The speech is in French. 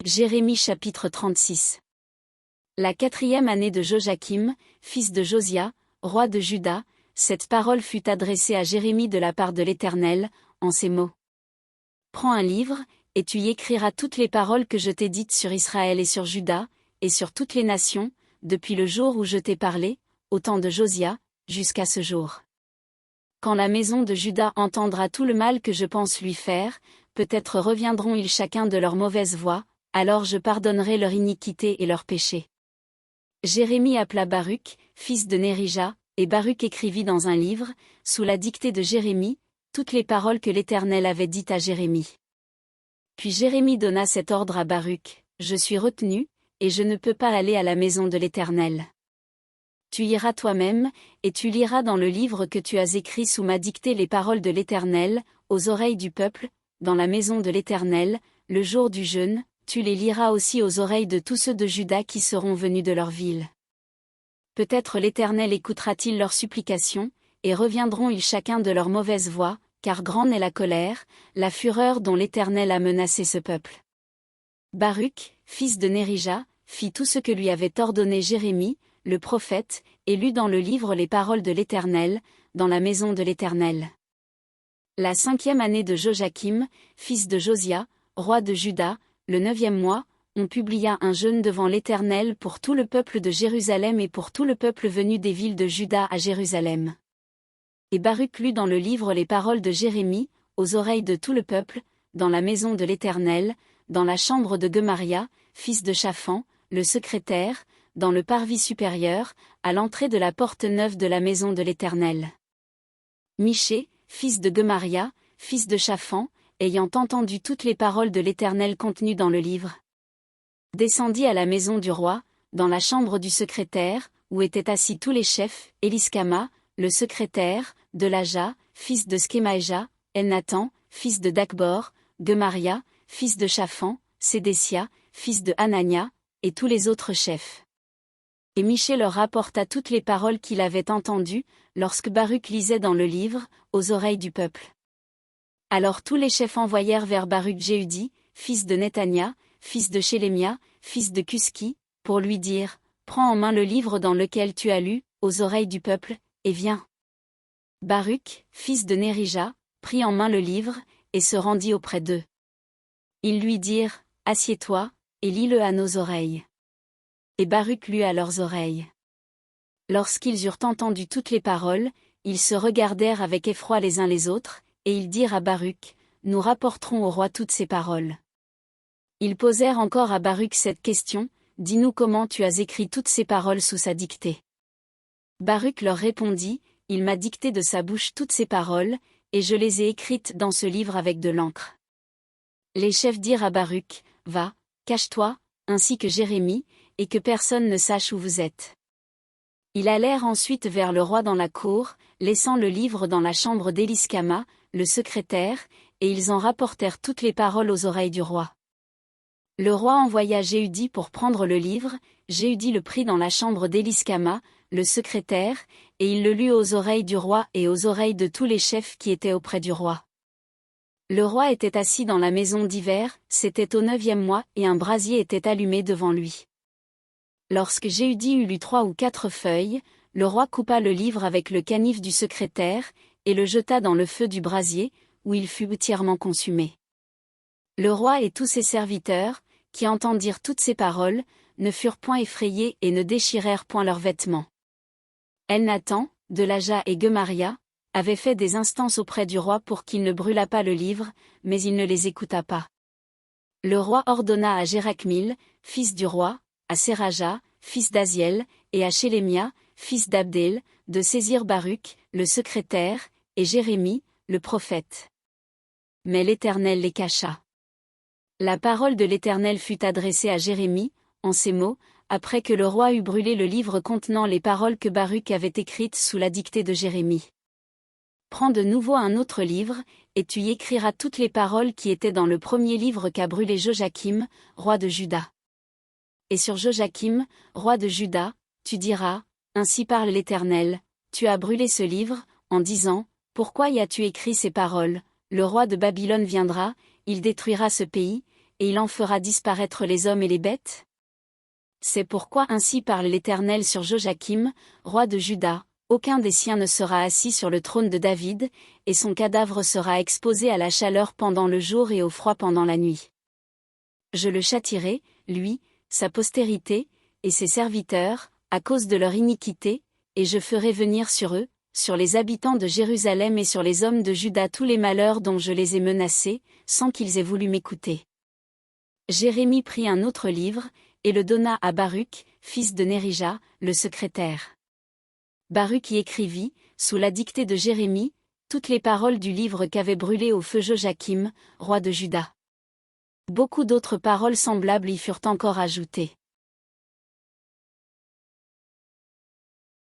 Jérémie chapitre 36. La 4e année de Joachim, fils de Josia, roi de Juda, cette parole fut adressée à Jérémie de la part de l'Éternel, en ces mots. Prends un livre, et tu y écriras toutes les paroles que je t'ai dites sur Israël et sur Juda, et sur toutes les nations, depuis le jour où je t'ai parlé, au temps de Josia, jusqu'à ce jour. Quand la maison de Juda entendra tout le mal que je pense lui faire, peut-être reviendront-ils chacun de leur mauvaise voie, alors je pardonnerai leur iniquité et leur péché. Jérémie appela Baruch, fils de Nérija, et Baruch écrivit dans un livre, sous la dictée de Jérémie, toutes les paroles que l'Éternel avait dites à Jérémie. Puis Jérémie donna cet ordre à Baruch, je suis retenu, et je ne peux pas aller à la maison de l'Éternel. Tu iras toi-même, et tu liras dans le livre que tu as écrit sous ma dictée les paroles de l'Éternel, aux oreilles du peuple, dans la maison de l'Éternel, le jour du jeûne, tu les liras aussi aux oreilles de tous ceux de Juda qui seront venus de leur ville. Peut-être l'Éternel écoutera-t-il leurs supplications, et reviendront-ils chacun de leur mauvaise voie, car grande est la colère, la fureur dont l'Éternel a menacé ce peuple. Baruch, fils de Nérija, fit tout ce que lui avait ordonné Jérémie, le prophète, et lut dans le livre les paroles de l'Éternel, dans la maison de l'Éternel. La 5e année de Joachim, fils de Josia, roi de Juda, le 9e mois, on publia un jeûne devant l'Éternel pour tout le peuple de Jérusalem et pour tout le peuple venu des villes de Juda à Jérusalem. Et Baruch lut dans le livre les paroles de Jérémie, aux oreilles de tout le peuple, dans la maison de l'Éternel, dans la chambre de Gemaria, fils de Shaphan, le secrétaire, dans le parvis supérieur, à l'entrée de la porte neuve de la maison de l'Éternel. Michée, fils de Gemaria, fils de Shaphan, ayant entendu toutes les paroles de l'Éternel contenues dans le livre, descendit à la maison du roi, dans la chambre du secrétaire, où étaient assis tous les chefs, Éliskama, le secrétaire, Delaja, fils de Skemaïja, Elnathan, fils de Dakbor, Gemaria, fils de Shaphan, Sédécia, fils de Hanania, et tous les autres chefs. Et Michée leur rapporta toutes les paroles qu'il avait entendues, lorsque Baruch lisait dans le livre, aux oreilles du peuple. Alors tous les chefs envoyèrent vers Baruch Jéhudi, fils de Nethania, fils de Shélémia, fils de Cuski, pour lui dire, prends en main le livre dans lequel tu as lu, aux oreilles du peuple, et viens. Baruch, fils de Nérija, prit en main le livre, et se rendit auprès d'eux. Ils lui dirent, assieds-toi, et lis-le à nos oreilles. Et Baruch lut à leurs oreilles. Lorsqu'ils eurent entendu toutes les paroles, ils se regardèrent avec effroi les uns les autres, et ils dirent à Baruch, nous rapporterons au roi toutes ces paroles. Ils posèrent encore à Baruch cette question, dis-nous comment tu as écrit toutes ces paroles sous sa dictée. Baruch leur répondit, il m'a dicté de sa bouche toutes ces paroles, et je les ai écrites dans ce livre avec de l'encre. Les chefs dirent à Baruch, va, cache-toi, ainsi que Jérémie, et que personne ne sache où vous êtes. Ils allèrent ensuite vers le roi dans la cour, laissant le livre dans la chambre d'Éliskama, le secrétaire, et ils en rapportèrent toutes les paroles aux oreilles du roi. Le roi envoya Jéhudi pour prendre le livre, Jéhudi le prit dans la chambre d'Éliskama, le secrétaire, et il le lut aux oreilles du roi et aux oreilles de tous les chefs qui étaient auprès du roi. Le roi était assis dans la maison d'hiver, c'était au 9e mois et un brasier était allumé devant lui. Lorsque Jéhudi eut lu 3 ou 4 feuilles, le roi coupa le livre avec le canif du secrétaire, et le jeta dans le feu du brasier, où il fut entièrement consumé. Le roi et tous ses serviteurs, qui entendirent toutes ces paroles, ne furent point effrayés et ne déchirèrent point leurs vêtements. Elnathan, Delaja et Gemaria, avaient fait des instances auprès du roi pour qu'il ne brûlât pas le livre, mais il ne les écouta pas. Le roi ordonna à Jérakmil, fils du roi, à Séraja, fils d'Aziel, et à Shélémia, fils d'Abdél, de saisir Baruch, le secrétaire, et Jérémie, le prophète. Mais l'Éternel les cacha. La parole de l'Éternel fut adressée à Jérémie, en ces mots, après que le roi eut brûlé le livre contenant les paroles que Baruch avait écrites sous la dictée de Jérémie. Prends de nouveau un autre livre, et tu y écriras toutes les paroles qui étaient dans le premier livre qu'a brûlé Joachim, roi de Juda. Et sur Joachim, roi de Juda, tu diras, ainsi parle l'Éternel, tu as brûlé ce livre, en disant, pourquoi y as-tu écrit ces paroles, le roi de Babylone viendra, il détruira ce pays, et il en fera disparaître les hommes et les bêtes? C'est pourquoi ainsi parle l'Éternel sur Joachim, roi de Juda, aucun des siens ne sera assis sur le trône de David, et son cadavre sera exposé à la chaleur pendant le jour et au froid pendant la nuit. Je le châtierai, lui, sa postérité, et ses serviteurs, à cause de leur iniquité, et je ferai venir sur eux, sur les habitants de Jérusalem et sur les hommes de Juda tous les malheurs dont je les ai menacés, sans qu'ils aient voulu m'écouter. Jérémie prit un autre livre, et le donna à Baruch, fils de Nérija, le secrétaire. Baruch y écrivit, sous la dictée de Jérémie, toutes les paroles du livre qu'avait brûlé au feu Joachim, roi de Juda. Beaucoup d'autres paroles semblables y furent encore ajoutées.